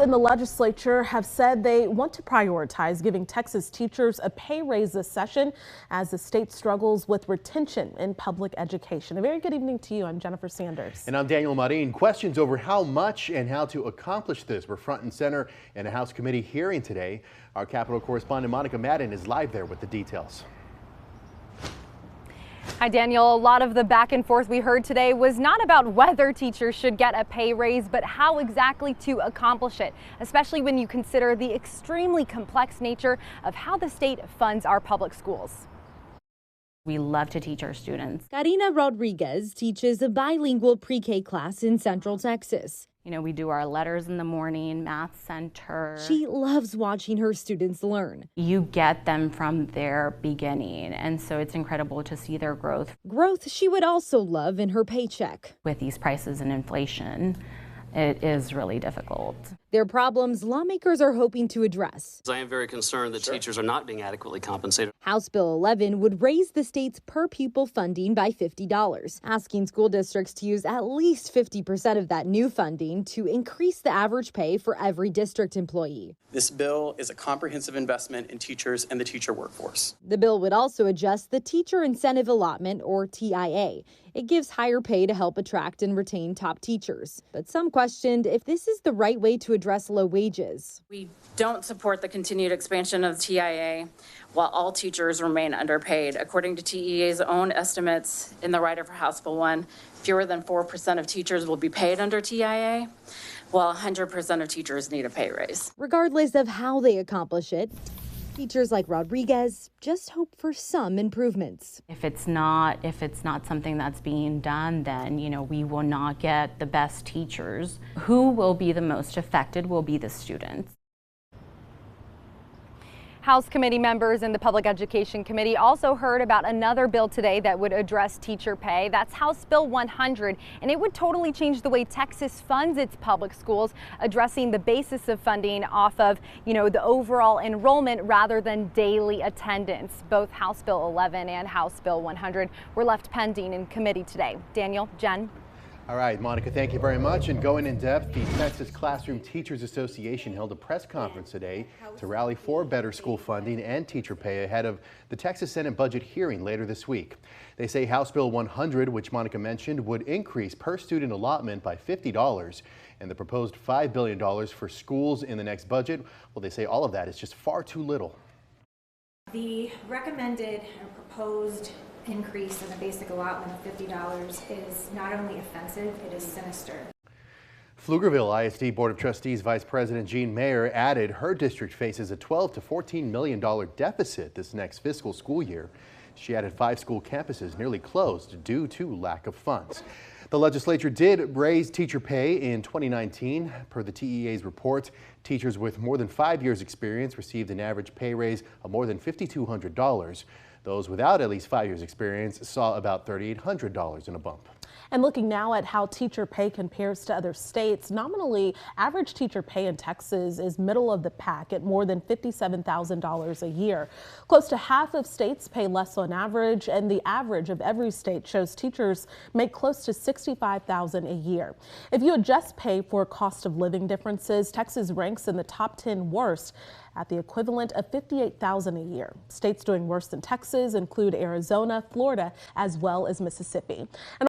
in the legislature have said they want to prioritize giving Texas teachers a pay raise this session as the state struggles with retention in public education. A very good evening to you. I'm Jennifer Sanders. And I'm Daniel Marin. Questions over how much and how to accomplish this were front and center in a House committee hearing today. Our Capitol correspondent Monica Madden is live there with the details. Hi, Daniel. A lot of the back and forth we heard today was not about whether teachers should get a pay raise, but how exactly to accomplish it, especially when you consider the extremely complex nature of how the state funds our public schools. We love to teach our students. Karina Rodriguez teaches a bilingual pre-K class in Central Texas. You know, we do our letters in the morning, math center. She loves watching her students learn. You get them from their beginning, and so it's incredible to see their growth. Growth she would also love in her paycheck. With these prices and inflation, it is really difficult. Their problems lawmakers are hoping to address. I am very concerned that teachers are not being adequately compensated. House Bill 11 would raise the state's per pupil funding by $50, asking school districts to use at least 50% of that new funding to increase the average pay for every district employee. This bill is a comprehensive investment in teachers and the teacher workforce. The bill would also adjust the Teacher Incentive Allotment, or TIA. It gives higher pay to help attract and retain top teachers. But some questioned if this is the right way to address low wages. We don't support the continued expansion of TIA while all teachers remain underpaid. According to TEA's own estimates in the rider for House Bill 1, fewer than 4% of teachers will be paid under TIA, while 100% of teachers need a pay raise. Regardless of how they accomplish it, teachers like Rodriguez just hope for some improvements. If it's not something that's being done, then, you know, we will not get the best teachers. Who will be the most affected will be the students. House committee members in the Public Education Committee also heard about another bill today that would address teacher pay. That's House Bill 100, and it would totally change the way Texas funds its public schools, addressing the basis of funding off of, the overall enrollment rather than daily attendance. Both House Bill 11 and House Bill 100 were left pending in committee today. Daniel, Jen. All right, Monica, thank you very much. And going in depth, the Texas Classroom Teachers Association held a press conference today to rally for better school funding and teacher pay ahead of the Texas Senate budget hearing later this week. They say House Bill 100, which Monica mentioned, would increase per student allotment by $50, and the proposed $5 billion for schools in the next budget, well, they say all of that is just far too little. The recommended and proposed increase in the basic allotment of $50 is not only offensive, it is sinister. Pflugerville ISD Board of Trustees Vice President Jean Mayer added her district faces a $12 to $14 million deficit this next fiscal school year. She added 5 school campuses nearly closed due to lack of funds. The legislature did raise teacher pay in 2019. Per the TEA's report, teachers with more than 5 years experience received an average pay raise of more than $5,200. Those without at least 5 years experience saw about $3,800 in a bump. And looking now at how teacher pay compares to other states, nominally, average teacher pay in Texas is middle of the pack at more than $57,000 a year. Close to half of states pay less on average, and the average of every state shows teachers make close to $65,000 a year. If you adjust pay for cost of living differences, Texas ranks in the top 10 worst at the equivalent of $58,000 a year. States doing worse than Texas include Arizona, Florida, as well as Mississippi. And